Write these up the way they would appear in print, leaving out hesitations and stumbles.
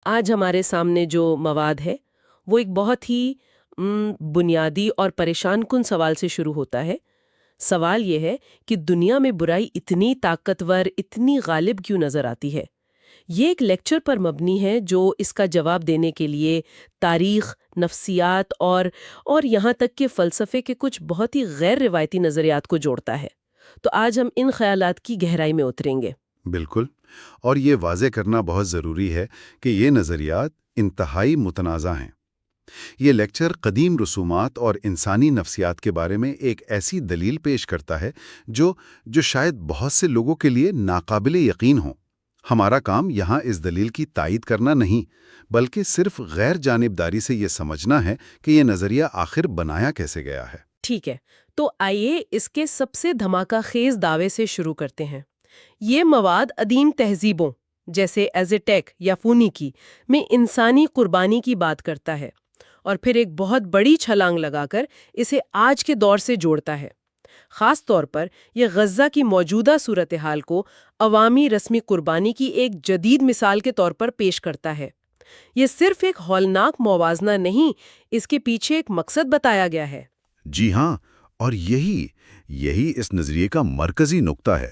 آج ہمارے سامنے جو مواد ہے وہ ایک بہت ہی بنیادی اور پریشان کن سوال سے شروع ہوتا ہے۔ سوال یہ ہے کہ دنیا میں برائی اتنی طاقتور، اتنی غالب کیوں نظر آتی ہے؟ یہ ایک لیکچر پر مبنی ہے جو اس کا جواب دینے کے لیے تاریخ، نفسیات اور یہاں تک کہ فلسفے کے کچھ بہت ہی غیر روایتی نظریات کو جوڑتا ہے۔ تو آج ہم ان خیالات کی گہرائی میں اتریں گے۔ بالکل، اور یہ واضح کرنا بہت ضروری ہے کہ یہ نظریات انتہائی متنازع ہیں۔ یہ لیکچر قدیم رسومات اور انسانی نفسیات کے بارے میں ایک ایسی دلیل پیش کرتا ہے جو شاید بہت سے لوگوں کے لیے ناقابل یقین ہو۔ ہمارا کام یہاں اس دلیل کی تائید کرنا نہیں، بلکہ صرف غیر جانبداری سے یہ سمجھنا ہے کہ یہ نظریہ آخر بنایا کیسے گیا ہے۔ ٹھیک ہے، تو آئیے اس کے سب سے دھماکہ خیز دعوے سے شروع کرتے ہیں۔ یہ مواد قدیم تہذیبوں جیسے ایزٹیک یا فونیکی میں انسانی قربانی کی بات کرتا ہے، اور پھر ایک بہت بڑی چھلانگ لگا کر اسے آج کے دور سے جوڑتا ہے۔ خاص طور پر یہ غزہ کی موجودہ صورتحال کو عوامی رسمی قربانی کی ایک جدید مثال کے طور پر پیش کرتا ہے۔ یہ صرف ایک ہولناک موازنہ نہیں، اس کے پیچھے ایک مقصد بتایا گیا ہے۔ جی ہاں، اور یہی اس نظریے کا مرکزی نقطہ ہے۔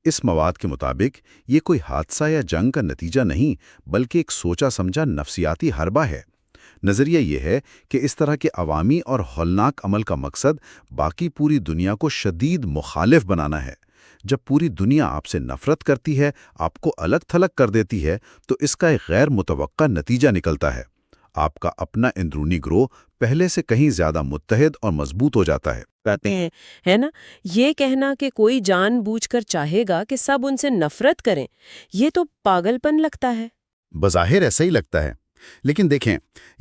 اس مواد کے مطابق یہ کوئی حادثہ یا جنگ کا نتیجہ نہیں، بلکہ ایک سوچا سمجھا نفسیاتی حربہ ہے۔ نظریہ یہ ہے کہ اس طرح کے عوامی اور ہولناک عمل کا مقصد باقی پوری دنیا کو شدید مخالف بنانا ہے۔ جب پوری دنیا آپ سے نفرت کرتی ہے، آپ کو الگ تھلگ کر دیتی ہے، تو اس کا ایک غیر متوقع نتیجہ نکلتا ہے۔ آپ کا اپنا اندرونی گروہ پہلے سے کہیں زیادہ متحد اور مضبوط ہو جاتا ہے۔ کہتے ہیں ہے نا، یہ کہنا کہ کوئی جان بوجھ کر چاہے گا کہ سب ان سے نفرت کریں، یہ تو پاگل پن لگتا ہے۔ بظاہر ایسا ہی لگتا ہے، لیکن دیکھیں،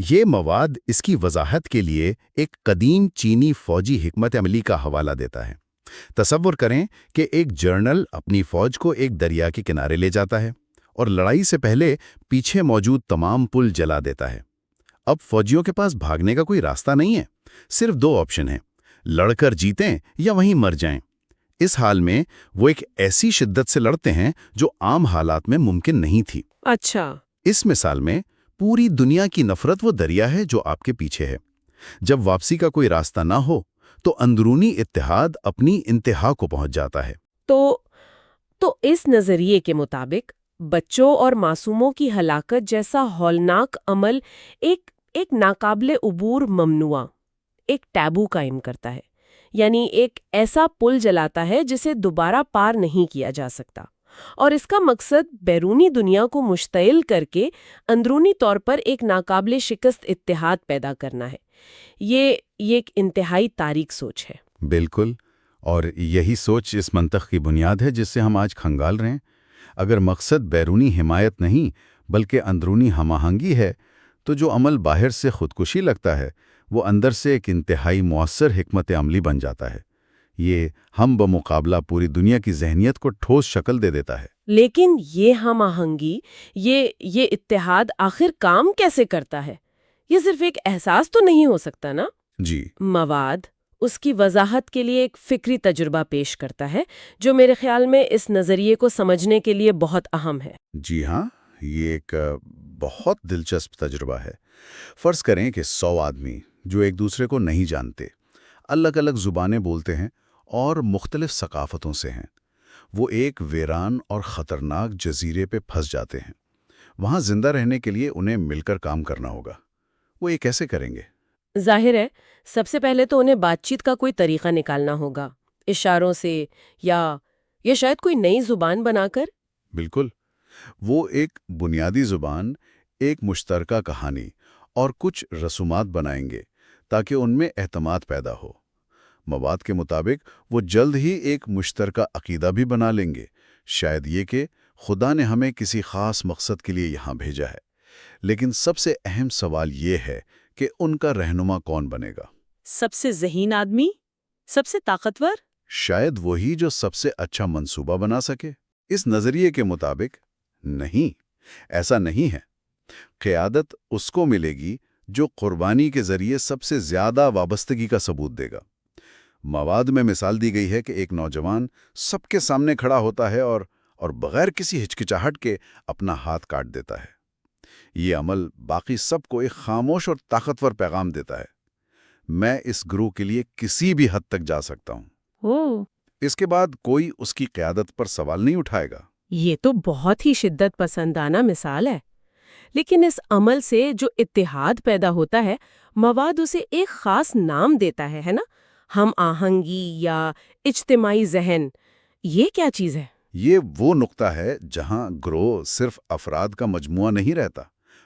یہ مواد اس کی وضاحت کے لیے ایک قدیم چینی فوجی حکمت عملی کا حوالہ دیتا ہے۔ تصور کریں کہ ایک جنرل اپنی فوج کو ایک دریا کے کنارے لے جاتا ہے اور لڑائی سے پہلے پیچھے موجود تمام پل جلا دیتا ہے۔ اب فوجیوں کے پاس بھاگنے کا کوئی راستہ نہیں ہے، صرف دو آپشن ہیں: لڑ کر جیتیں یا وہیں مر جائیں۔ اس حال میں وہ ایک ایسی شدت سے لڑتے ہیں جو عام حالات میں ممکن نہیں تھی۔ اچھا، اس مثال میں پوری دنیا کی نفرت وہ دریا ہے جو آپ کے پیچھے ہے۔ جب واپسی کا کوئی راستہ نہ ہو تو اندرونی اتحاد اپنی انتہا کو پہنچ جاتا ہے۔ تو اس نظریے کے مطابق بچوں اور معصوموں کی ہلاکت جیسا ہولناک عمل ایک ناقابل عبور ممنوعہ، ایک ٹیبو قائم کرتا ہے، یعنی ایک ایسا پل جلاتا ہے جسے دوبارہ پار نہیں کیا جا سکتا، اور اس کا مقصد بیرونی دنیا کو مشتعل کر کے اندرونی طور پر ایک ناقابل شکست اتحاد پیدا کرنا ہے۔ یہ ایک انتہائی تاریک سوچ ہے۔ بالکل، اور یہی سوچ اس منطق کی بنیاد ہے جس سے ہم آج کھنگال رہے ہیں۔ اگر مقصد بیرونی حمایت نہیں بلکہ اندرونی ہم آہنگی ہے، تو جو عمل باہر سے خودکشی لگتا ہے وہ اندر سے ایک انتہائی مؤثر حکمت عملی بن جاتا ہے۔ یہ ہم بمقابلہ پوری دنیا کی ذہنیت کو ٹھوس شکل دے دیتا ہے۔ لیکن یہ ہم آہنگی، یہ اتحاد آخر کام کیسے کرتا ہے؟ یہ صرف ایک احساس تو نہیں ہو سکتا نا؟ جی، مواد اس کی وضاحت کے لیے ایک فکری تجربہ پیش کرتا ہے جو میرے خیال میں اس نظریے کو سمجھنے کے لیے بہت اہم ہے۔ جی ہاں، یہ ایک بہت دلچسپ تجربہ ہے۔ فرض کریں کہ 100 آدمی جو ایک دوسرے کو نہیں جانتے، الگ الگ زبانیں بولتے ہیں اور مختلف ثقافتوں سے ہیں، وہ ایک ویران اور خطرناک جزیرے پہ پھنس جاتے ہیں۔ وہاں زندہ رہنے کے لیے انہیں مل کر کام کرنا ہوگا۔ وہ یہ کیسے کریں گے؟ ظاہر ہے، سب سے پہلے تو انہیں بات چیت کا کوئی طریقہ نکالنا ہوگا، اشاروں سے یا شاید کوئی نئی زبان بنا کر۔ بالکل، وہ ایک بنیادی زبان، ایک مشترکہ کہانی اور کچھ رسومات بنائیں گے تاکہ ان میں اعتماد پیدا ہو۔ مواد کے مطابق وہ جلد ہی ایک مشترکہ عقیدہ بھی بنا لیں گے، شاید یہ کہ خدا نے ہمیں کسی خاص مقصد کے لیے یہاں بھیجا ہے۔ لیکن سب سے اہم سوال یہ ہے کہ ان کا رہنما کون بنے گا؟ سب سے ذہین آدمی؟ سب سے طاقتور؟ شاید وہی جو سب سے اچھا منصوبہ بنا سکے۔ اس نظریے کے مطابق نہیں، ایسا نہیں ہے۔ قیادت اس کو ملے گی جو قربانی کے ذریعے سب سے زیادہ وابستگی کا ثبوت دے گا۔ مواد میں مثال دی گئی ہے کہ ایک نوجوان سب کے سامنے کھڑا ہوتا ہے اور بغیر کسی ہچکچاہٹ کے اپنا ہاتھ کاٹ دیتا ہے۔ یہ عمل باقی سب کو ایک خاموش اور طاقتور پیغام دیتا ہے: میں اس گروہ کے لیے کسی بھی حد تک جا سکتا ہوں۔ اوہ، اس کے بعد کوئی اس کی قیادت پر سوال نہیں اٹھائے گا۔ یہ تو بہت ہی شدت پسندانہ مثال ہے۔ لیکن اس عمل سے جو اتحاد پیدا ہوتا ہے، مواد اسے ایک خاص نام دیتا ہے نا؟ ہم آہنگی یا اجتماعی ذہن، یہ کیا چیز ہے؟ یہ وہ نقطہ ہے جہاں گروہ صرف افراد کا مجموعہ نہیں رہتا،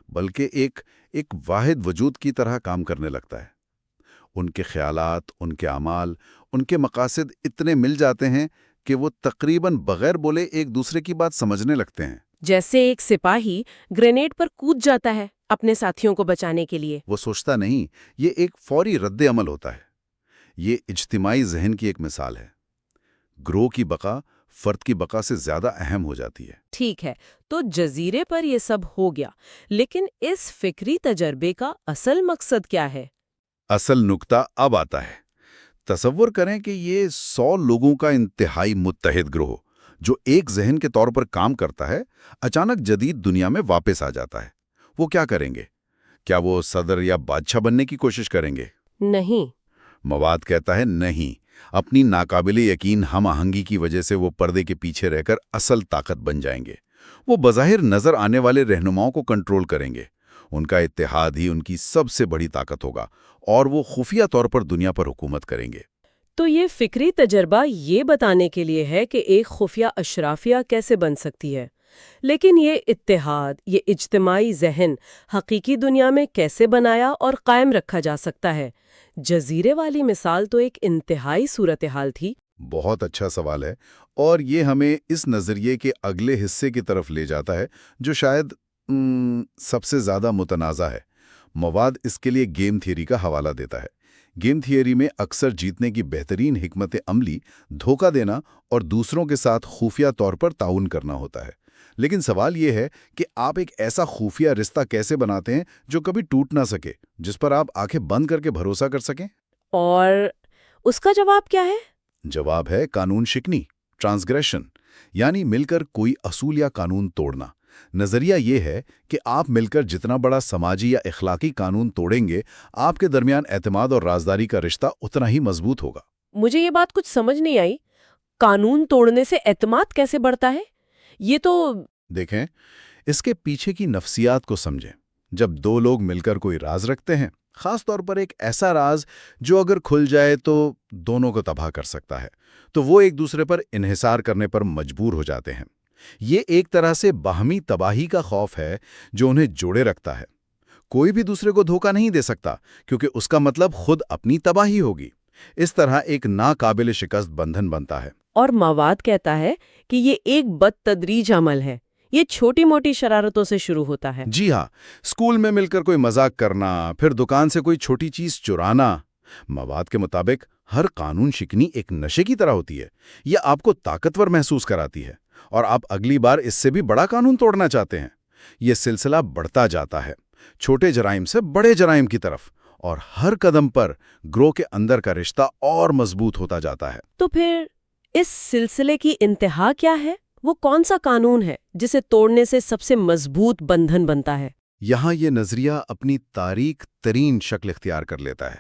بلکہ ایک واحد وجود کی طرح کام کرنے لگتا ہے۔ ان کے خیالات، ان کے اعمال، ان کے مقاصد اتنے مل جاتے ہیں کہ وہ تقریباً بغیر بولے ایک دوسرے کی بات سمجھنے لگتے ہیں۔ جیسے ایک سپاہی گرینیڈ پر کود جاتا ہے اپنے ساتھیوں کو بچانے کے لیے۔ وہ سوچتا نہیں، یہ ایک فوری رد عمل ہوتا ہے۔ یہ اجتماعی ذہن کی ایک مثال ہے۔ گروہ کی بقا فرد کی بقا سے زیادہ اہم ہو جاتی ہے۔ ٹھیک ہے، تو جزیرے پر یہ سب ہو گیا، لیکن اس فکری تجربے کا اصل مقصد کیا ہے؟ اصل نکتہ اب آتا ہے۔ تصور کریں کہ یہ 100 لوگوں کا انتہائی متحد گروہ، جو ایک ذہن کے طور پر کام کرتا ہے، اچانک جدید دنیا میں واپس آ جاتا ہے۔ وہ کیا کریں گے؟ کیا وہ صدر یا بادشاہ بننے کی کوشش کریں گے؟ نہیں۔ مواد کہتا ہے نہیں۔ اپنی ناقابل یقین ہم آہنگی کی وجہ سے وہ پردے کے پیچھے رہ کر اصل طاقت بن جائیں گے۔ وہ بظاہر نظر آنے والے رہنماؤں کو کنٹرول کریں گے۔ ان کا اتحاد ہی ان کی سب سے بڑی طاقت ہوگا، اور وہ خفیہ طور پر دنیا پر حکومت کریں گے۔ تو یہ فکری تجربہ یہ بتانے کے لیے ہے کہ ایک خفیہ اشرافیہ کیسے بن سکتی ہے، لیکن یہ اتحاد، یہ اجتماعی ذہن حقیقی دنیا میں کیسے بنایا اور قائم رکھا جا سکتا ہے؟ جزیرے والی مثال تو ایک انتہائی صورتحال تھی۔ بہت اچھا سوال ہے، اور یہ ہمیں اس نظریے کے اگلے حصے کی طرف لے جاتا ہے جو شاید سب سے زیادہ متنازع ہے۔ مواد اس کے لیے گیم تھیوری کا حوالہ دیتا ہے۔ گیم تھیوری میں اکثر جیتنے کی بہترین حکمت عملی دھوکہ دینا اور دوسروں کے ساتھ خفیہ طور پر تعاون کرنا ہوتا ہے۔ لیکن سوال یہ ہے کہ آپ ایک ایسا خفیہ رشتہ کیسے بناتے ہیں جو کبھی ٹوٹ نہ سکے، جس پر آپ آنکھیں بند کر کے بھروسہ کر سکیں؟ اور اس کا جواب کیا ہے؟ جواب ہے قانون شکنی، ٹرانسگریشن، یعنی مل کر کوئی اصول یا قانون توڑنا۔ نظریہ یہ ہے کہ آپ مل کر جتنا بڑا سماجی یا اخلاقی قانون توڑیں گے، آپ کے درمیان اعتماد اور رازداری کا رشتہ اتنا ہی مضبوط ہوگا۔ مجھے یہ بات کچھ سمجھ نہیں آئی۔ قانون توڑنے سے اعتماد کیسے بڑھتا ہے؟ یہ تو دیکھیں، اس کے پیچھے کی نفسیات کو سمجھیں۔ جب دو لوگ مل کر کوئی راز رکھتے ہیں، خاص طور پر ایک ایسا راز جو اگر کھل جائے تو دونوں کو تباہ کر سکتا ہے، تو وہ ایک دوسرے پر انحصار کرنے پر مجبور ہو جاتے ہیں۔ یہ ایک طرح سے باہمی تباہی کا خوف ہے جو انہیں جوڑے رکھتا ہے۔ کوئی بھی دوسرے کو دھوکہ نہیں دے سکتا، کیونکہ اس کا مطلب خود اپنی تباہی ہوگی۔ اس طرح ایک ناقابل شکست بندھن بنتا ہے۔ اور مواد کہتا ہے کہ یہ ایک بدتدریج عمل ہے، یہ چھوٹی موٹی شرارتوں سے شروع ہوتا ہے۔ جی ہاں، اسکول میں مل کر کوئی مذاق کرنا، پھر دکان سے کوئی چھوٹی چیز چرانا۔ مواد کے مطابق ہر قانون شکنی ایک نشے کی طرح ہوتی ہے۔ یہ آپ کو طاقتور محسوس کراتی ہے، اور آپ اگلی بار اس سے بھی بڑا قانون توڑنا چاہتے ہیں۔ یہ سلسلہ بڑھتا جاتا ہے، چھوٹے جرائم سے بڑے جرائم کی طرف، اور ہر قدم پر گروہ کے اندر کا رشتہ اور مضبوط ہوتا جاتا ہے۔ تو پھر اس سلسلے کی انتہا کیا ہے؟ وہ کون سا قانون ہے جسے توڑنے سے سب سے مضبوط بندھن بنتا ہے؟ یہاں یہ نظریہ اپنی تاریک ترین شکل اختیار کر لیتا ہے۔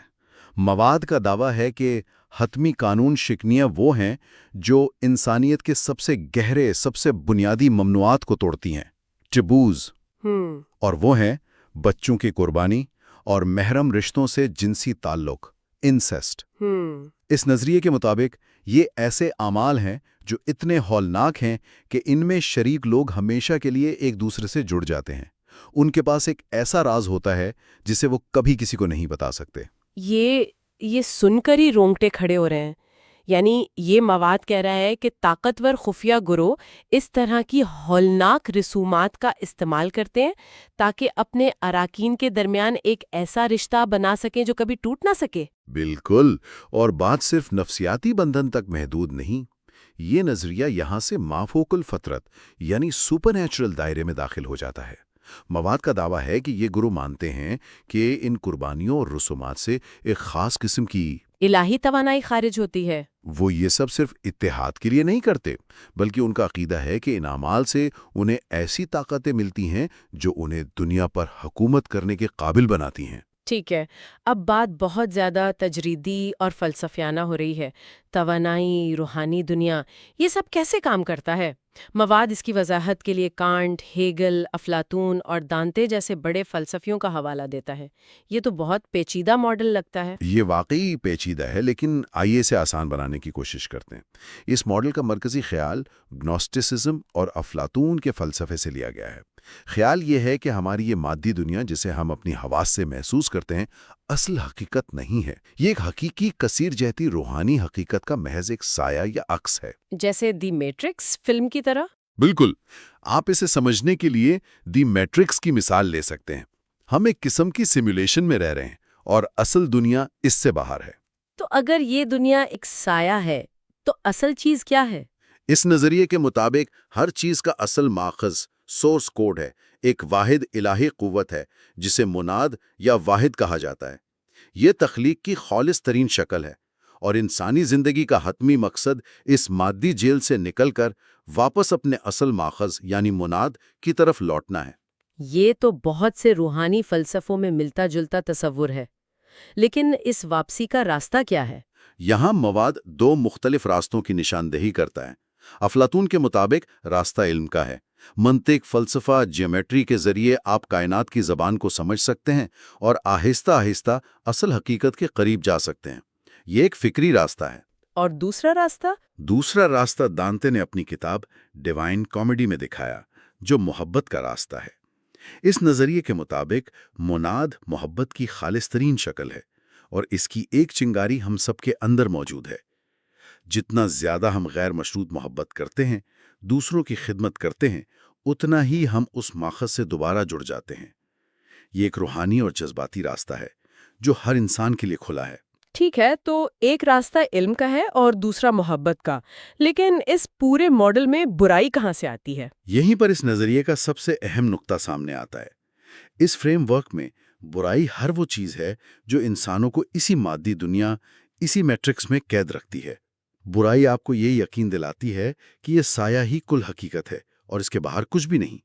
مواد کا دعویٰ ہے کہ حتمی قانون شکنیاں وہ ہیں جو انسانیت کے سب سے گہرے، سب سے بنیادی ممنوعات کو توڑتی ہیں، ٹیبوز، اور وہ ہیں بچوں کی قربانی اور محرم رشتوں سے جنسی تعلق، انسیسٹ۔ اس نظریے کے مطابق یہ ایسے اعمال ہیں جو اتنے ہولناک ہیں کہ ان میں شریک لوگ ہمیشہ کے لیے ایک دوسرے سے جڑ جاتے ہیں۔ ان کے پاس ایک ایسا راز ہوتا ہے جسے وہ کبھی کسی کو نہیں بتا سکتے۔ یہ سن کر ہی رونگٹے کھڑے ہو رہے ہیں۔ یعنی یہ مواد کہہ رہا ہے کہ طاقتور خفیہ گروہ اس طرح کی ہولناک رسومات کا استعمال کرتے ہیں تاکہ اپنے اراکین کے درمیان ایک ایسا رشتہ بنا سکیں جو کبھی ٹوٹ نہ سکے۔ بالکل، اور بات صرف نفسیاتی بندھن تک محدود نہیں۔ یہ نظریہ یہاں سے مافوق الفطرت یعنی سپر نیچرل دائرے میں داخل ہو جاتا ہے۔ مواد کا دعویٰ ہے کہ یہ گروہ مانتے ہیں کہ ان قربانیوں اور رسومات سے ایک خاص قسم کی الہی توانائی خارج ہوتی ہے۔ وہ یہ سب صرف اتحاد کے لیے نہیں کرتے، بلکہ ان کا عقیدہ ہے کہ ان اعمال سے انہیں ایسی طاقتیں ملتی ہیں جو انہیں دنیا پر حکومت کرنے کے قابل بناتی ہیں۔ ٹھیک ہے، اب بات بہت زیادہ تجریدی اور فلسفیانہ ہو رہی ہے۔ توانائی، روحانی دنیا، یہ سب کیسے کام کرتا ہے؟ مواد اس کی وضاحت کے لیے کانٹ، ہیگل، افلاطون اور دانتے جیسے بڑے فلسفیوں کا حوالہ دیتا ہے۔ یہ تو بہت پیچیدہ ماڈل لگتا ہے۔ یہ واقعی پیچیدہ ہے، لیکن آئیے اسے آسان بنانے کی کوشش کرتے ہیں۔ اس ماڈل کا مرکزی خیال گنوسٹسزم اور افلاطون کے فلسفے سے لیا گیا ہے۔ خیال یہ ہے کہ ہماری یہ مادی دنیا جسے ہم اپنی حواس سے محسوس کرتے ہیں، اصل حقیقت نہیں ہے۔ یہ ایک حقیقی کثیر جہتی روحانی حقیقت کا محض ایک سایہ یا عکس ہے۔ جیسے دی میٹرکس فلم کی طرح؟ بالکل، آپ اسے سمجھنے کے لیے دی میٹرکس کی مثال لے سکتے ہیں۔ ہم ایک قسم کی سیمولیشن میں رہ رہے ہیں اور اصل دنیا اس سے باہر ہے۔ تو اگر یہ دنیا ایک سایہ ہے تو اصل چیز کیا ہے؟ اس نظریے کے مطابق ہر چیز کا اصل ماخذ سورس کوڈ ہے، ایک واحد الہی قوت ہے جسے مناد یا واحد کہا جاتا ہے۔ یہ تخلیق کی خالص ترین شکل ہے اور انسانی زندگی کا حتمی مقصد اس مادی جیل سے نکل کر واپس اپنے اصل ماخذ یعنی مناد کی طرف لوٹنا ہے۔ یہ تو بہت سے روحانی فلسفوں میں ملتا جلتا تصور ہے، لیکن اس واپسی کا راستہ کیا ہے؟ یہاں مواد دو مختلف راستوں کی نشاندہی کرتا ہے۔ افلاطون کے مطابق راستہ علم کا ہے۔ منطق، فلسفہ، جیومیٹری کے ذریعے آپ کائنات کی زبان کو سمجھ سکتے ہیں اور آہستہ آہستہ اصل حقیقت کے قریب جا سکتے ہیں۔ یہ ایک فکری راستہ ہے۔ اور دوسرا راستہ؟ دوسرا راستہ دانتے نے اپنی کتاب ڈیوائن کامیڈی میں دکھایا، جو محبت کا راستہ ہے۔ اس نظریے کے مطابق مناد محبت کی خالص ترین شکل ہے اور اس کی ایک چنگاری ہم سب کے اندر موجود ہے۔ جتنا زیادہ ہم غیر مشروط محبت کرتے ہیں، دوسروں کی خدمت کرتے ہیں، اتنا ہی ہم اس ماخذ سے دوبارہ جڑ جاتے ہیں۔ یہ ایک روحانی اور جذباتی راستہ ہے جو ہر انسان کے لیے کھلا ہے۔ ٹھیک ہے، تو ایک راستہ علم کا ہے اور دوسرا محبت کا، لیکن اس پورے ماڈل میں برائی کہاں سے آتی ہے؟ یہیں پر اس نظریے کا سب سے اہم نقطہ سامنے آتا ہے۔ اس فریم ورک میں برائی ہر وہ چیز ہے جو انسانوں کو اسی مادی دنیا، اسی میٹرکس میں قید رکھتی ہے۔ برائی آپ کو یہ یقین دلاتی ہے کہ یہ سایہ ہی کل حقیقت ہے اور اس کے باہر کچھ بھی نہیں۔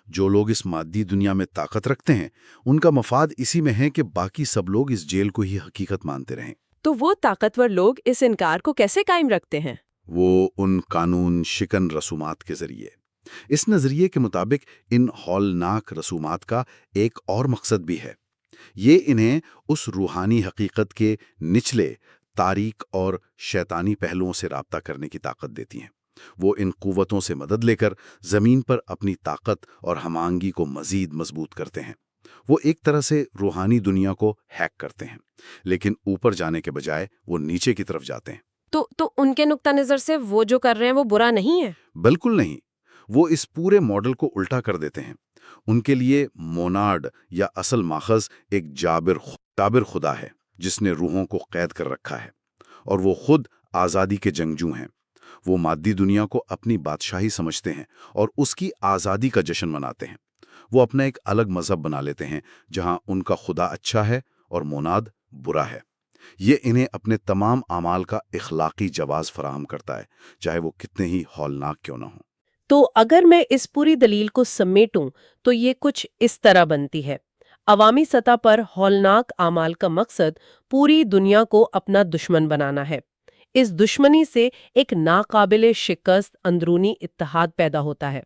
جو لوگ اس مادی دنیا میں طاقت رکھتے ہیں، ان کا مفاد اسی میں ہے کہ باقی سب لوگ اس جیل کو ہی حقیقت مانتے رہیں۔ تو وہ طاقتور لوگ اس انکار کو کیسے قائم رکھتے ہیں؟ وہ ان قانون شکن رسومات کے ذریعے۔ اس نظریے کے مطابق ان ہولناک رسومات کا ایک اور مقصد بھی ہے۔ یہ انہیں اس روحانی حقیقت کے نچلے، تاریک اور شیطانی پہلوؤں سے رابطہ کرنے کی طاقت دیتی ہیں۔ وہ ان قوتوں سے مدد لے کر زمین پر اپنی طاقت اور ہم آہنگی کو مزید مضبوط کرتے ہیں۔ وہ ایک طرح سے روحانی دنیا کو ہیک کرتے ہیں، لیکن اوپر جانے کے بجائے وہ نیچے کی طرف جاتے ہیں۔ تو ان کے نقطہ نظر سے وہ جو کر رہے ہیں وہ برا نہیں ہے؟ بالکل نہیں، وہ اس پورے ماڈل کو الٹا کر دیتے ہیں۔ ان کے لیے موناڈ یا اصل ماخذ ایک جابر خدا ہے جس نے روحوں کو قید کر رکھا ہے، اور وہ خود آزادی کے جنگجو ہیں۔ وہ مادی دنیا کو اپنی بادشاہی سمجھتے ہیں اور اس کی آزادی کا جشن مناتے ہیں۔ وہ اپنا ایک الگ مذہب بنا لیتے ہیں جہاں ان کا خدا اچھا ہے اور موناد برا ہے۔ یہ انہیں اپنے تمام اعمال کا اخلاقی جواز فراہم کرتا ہے، چاہے وہ کتنے ہی ہولناک کیوں نہ ہوں۔ تو اگر میں اس پوری دلیل کو سمیٹوں تو یہ کچھ اس طرح بنتی ہے۔ عوامی سطح پر ہولناک اعمال کا مقصد پوری دنیا کو اپنا دشمن بنانا ہے۔ اس دشمنی سے ایک ناقابل شکست اندرونی اتحاد پیدا ہوتا ہے۔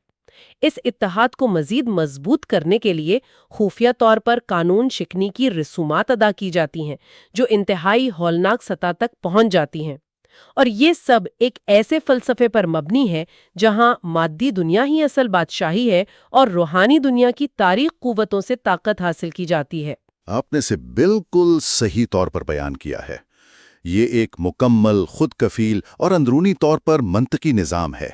اس اتحاد کو مزید مضبوط کرنے کے لیے خفیہ طور پر قانون شکنی کی رسومات ادا کی جاتی ہیں جو انتہائی ہولناک سطح تک پہنچ جاتی ہیں، اور یہ سب ایک ایسے فلسفے پر مبنی ہے جہاں مادی دنیا ہی اصل بادشاہی ہے اور روحانی دنیا کی تاریک قوتوں سے طاقت حاصل کی جاتی ہے۔ آپ نے اسے بالکل صحیح طور پر بیان کیا ہے۔ یہ ایک مکمل، خود کفیل اور اندرونی طور پر منطقی نظام ہے۔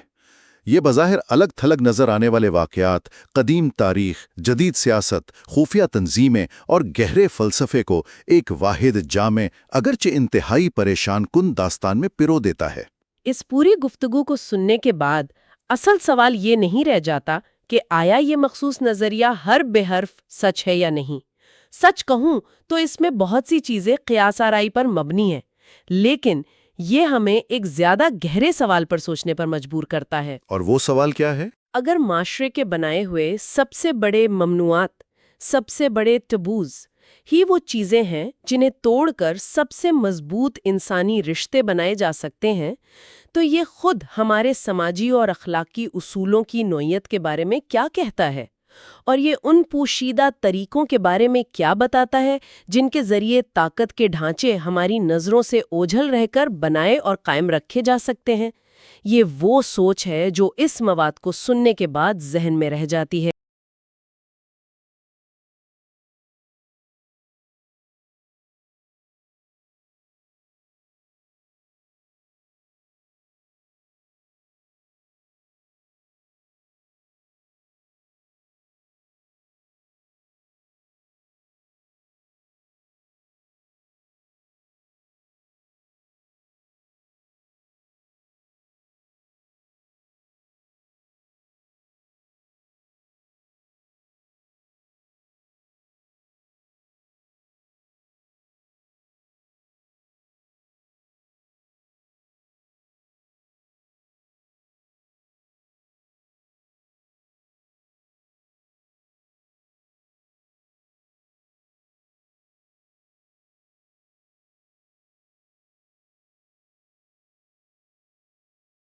یہ بظاہر الگ تھلگ نظر آنے والے واقعات، قدیم تاریخ، جدید سیاست، خفیہ تنظیمیں اور گہرے فلسفے کو ایک واحد جامع اگرچہ انتہائی پریشان کن داستان میں پرو دیتا ہے۔ اس پوری گفتگو کو سننے کے بعد اصل سوال یہ نہیں رہ جاتا کہ آیا یہ مخصوص نظریہ ہر بے حرف سچ ہے یا نہیں۔ سچ کہوں تو اس میں بہت سی چیزیں قیاس آرائی پر مبنی ہیں، لیکن یہ ہمیں ایک زیادہ گہرے سوال پر سوچنے پر مجبور کرتا ہے۔ اور وہ سوال کیا ہے؟ اگر معاشرے کے بنائے ہوئے سب سے بڑے ممنوعات، سب سے بڑے ٹبوز ہی وہ چیزیں ہیں جنہیں توڑ کر سب سے مضبوط انسانی رشتے بنائے جا سکتے ہیں، تو یہ خود ہمارے سماجی اور اخلاقی اصولوں کی نوعیت کے بارے میں کیا کہتا ہے؟ اور یہ ان پوشیدہ طریقوں کے بارے میں کیا بتاتا ہے جن کے ذریعے طاقت کے ڈھانچے ہماری نظروں سے اوجھل رہ کر بنائے اور قائم رکھے جا سکتے ہیں؟ یہ وہ سوچ ہے جو اس مواد کو سننے کے بعد ذہن میں رہ جاتی ہے۔